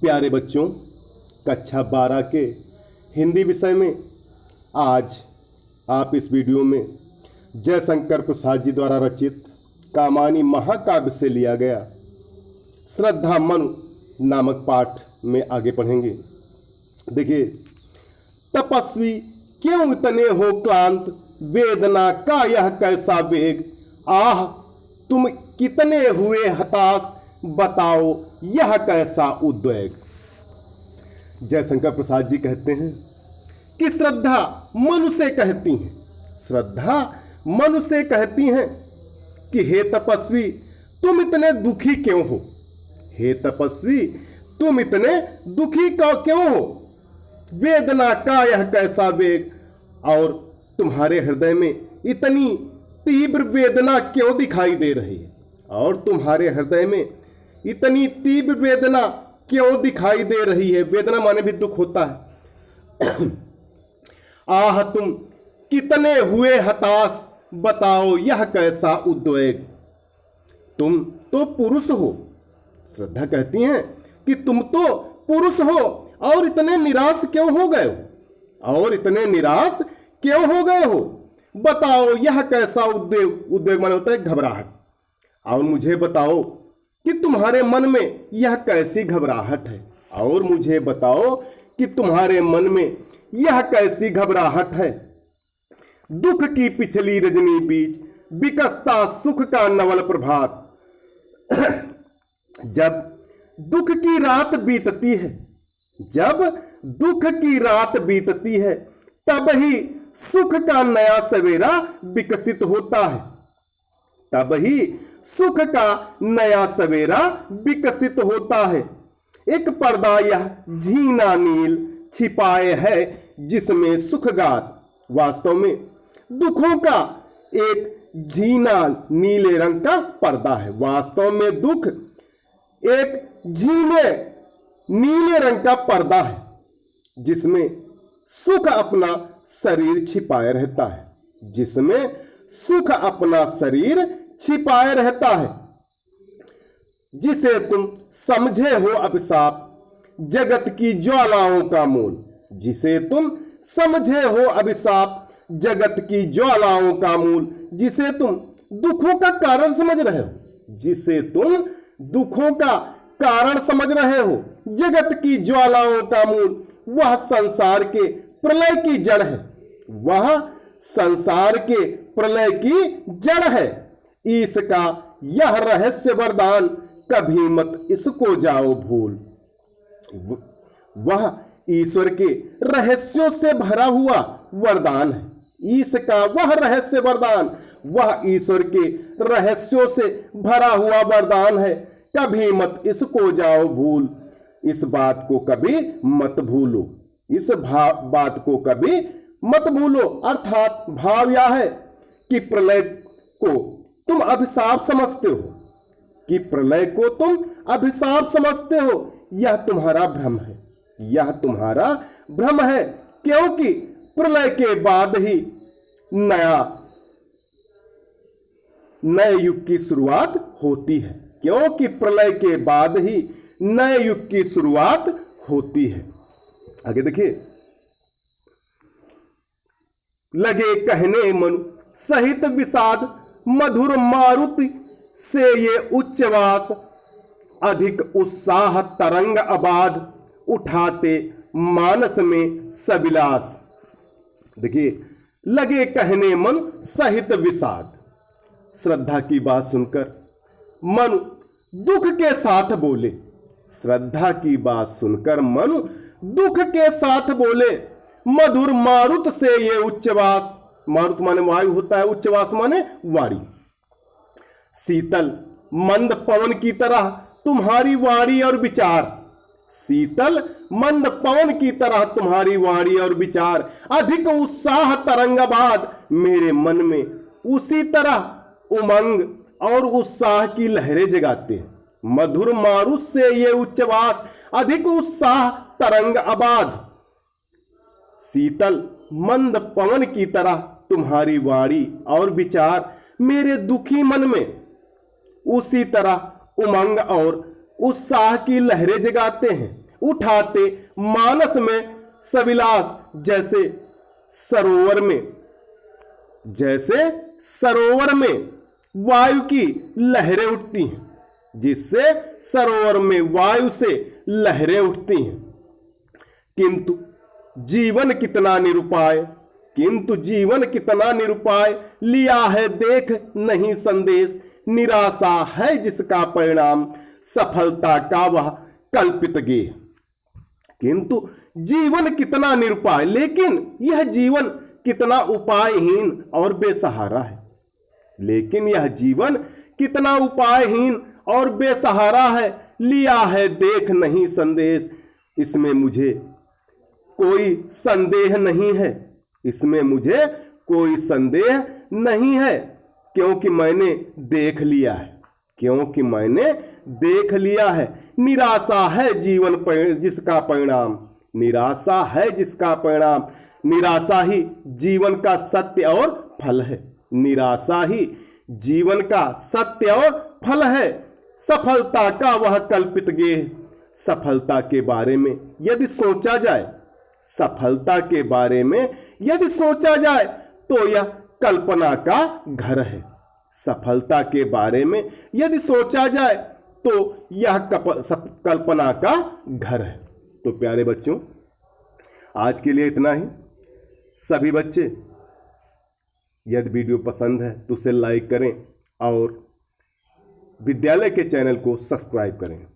प्यारे बच्चों, कक्षा 12 के हिंदी विषय में आज आप इस वीडियो में जयशंकर प्रसाद जी द्वारा रचित कामायनी महाकाव्य से लिया गया श्रद्धा मनु नामक पाठ में आगे पढ़ेंगे। देखिए, तपस्वी क्यों इतने हो क्लांत, वेदना का यह कैसा वेग, आह तुम कितने हुए हताश, बताओ यह कैसा उद्वेग। जयशंकर प्रसाद जी कहते हैं कि श्रद्धा मनु से कहती हैं, श्रद्धा मनु से कहती हैं कि हे तपस्वी तुम इतने दुखी क्यों हो, हे तपस्वी तुम इतने दुखी क्यों हो, वेदना का यह कैसा वेग, और तुम्हारे हृदय में इतनी तीव्र वेदना क्यों दिखाई दे रही है, और तुम्हारे हृदय में इतनी तीव्र वेदना क्यों दिखाई दे रही है। वेदना माने भी दुख होता है। आह तुम कितने हुए हताश, बताओ यह कैसा उद्वेग। तुम तो पुरुष हो, श्रद्धा कहती हैं कि तुम तो पुरुष हो और इतने निराश क्यों हो गए हो, और इतने निराश क्यों हो गए हो, बताओ यह कैसा उद्वेग। उद्वेग माने होता है घबराहट। और मुझे बताओ कि तुम्हारे मन में यह कैसी घबराहट है, और मुझे बताओ कि तुम्हारे मन में यह कैसी घबराहट है। दुख की पिछली रजनी बीच विकसता सुख का नवल प्रभात। जब दुख की रात बीतती है, जब दुख की रात बीतती है, तब ही सुख का नया सवेरा विकसित होता है, तब ही सुख का नया सवेरा विकसित होता है। एक पर्दा यह झीना नील छिपाए है जिसमें सुखगात। वास्तव में दुखों का एक झीना नीले रंग का पर्दा है। वास्तव में दुख एक झीने नीले रंग का पर्दा है जिसमें सुख अपना शरीर छिपाए रहता है, जिसमें सुख अपना शरीर छिपाए रहता है। जिसे तुम समझे हो अभिशाप, जगत की ज्वालाओं का मूल। जिसे तुम समझे हो अभिशाप, जगत की ज्वालाओं का मूल। जिसे तुम दुखों का कारण समझ रहे हो, जिसे तुम दुखों का कारण समझ रहे हो, जगत की ज्वालाओं का मूल, वह संसार के प्रलय की जड़ है, वह संसार के प्रलय की जड़ है। इसका यह रहस्य वरदान, कभी मत इसको जाओ भूल। वह ईश्वर के रहस्यों से भरा हुआ वरदान है। इसका वह रहस्य वरदान, वह ईश्वर के रहस्यों से भरा हुआ वरदान है। कभी मत इसको जाओ भूल। इस बात को कभी मत भूलो, इस बात को कभी मत भूलो। अर्थात भाव यह है कि प्रलय को तुम अभिशाप समझते हो, कि प्रलय को तुम अभिशाप समझते हो। यह तुम्हारा भ्रम है, यह तुम्हारा भ्रम है, क्योंकि प्रलय के बाद ही नए युग की शुरुआत होती है, क्योंकि प्रलय के बाद ही नए युग की शुरुआत होती है। आगे देखिए, लगे कहने मनु सहित विषाद, मधुर मारुति से ये उच्चवास, अधिक उत्साह तरंग अबाध, उठाते मानस में सविलास। देखिए, लगे कहने मन सहित विषाद। श्रद्धा की बात सुनकर मनु दुख के साथ बोले, श्रद्धा की बात सुनकर मनु दुख के साथ बोले। मधुर मारुत से ये उच्चवास, मारुत माने वायु होता है, उच्चवास माने वाणी। शीतल मंद पवन की तरह तुम्हारी वाणी और विचार, शीतल मंद पवन की तरह तुम्हारी वाणी और विचार। अधिक उत्साह तरंगाबाद, मेरे मन में उसी तरह उमंग और उत्साह की लहरें जगाते हैं। मधुर मारुत से ये उच्चवास, अधिक उत्साह तरंग आबाद। शीतल मंद पवन की तरह तुम्हारी वाणी और विचार मेरे दुखी मन में उसी तरह उमंग और उत्साह की लहरें जगाते हैं। उठाते मानस में सविलास, जैसे सरोवर में वायु की लहरें उठती हैं, जिससे सरोवर में वायु से लहरें उठती हैं। किंतु जीवन कितना निरुपाय, लिया है देख नहीं संदेश, निराशा है जिसका परिणाम, सफलता का वह कल्पित गेह। किंतु जीवन कितना निरुपाय, लेकिन यह जीवन कितना उपायहीन और बेसहारा है। लिया है देख नहीं संदेश, इसमें मुझे कोई संदेह नहीं है, क्योंकि मैंने देख लिया है। निराशा है जिसका परिणाम, निराशा ही जीवन का सत्य और फल है। सफलता का वह कल्पित गेह, सफलता के बारे में यदि सोचा जाए तो यह कल्पना का घर है। कल्पना का घर है। तो प्यारे बच्चों, आज के लिए इतना ही। सभी बच्चे, यदि वीडियो पसंद है तो उसे लाइक करें और विद्यालय के चैनल को सब्सक्राइब करें।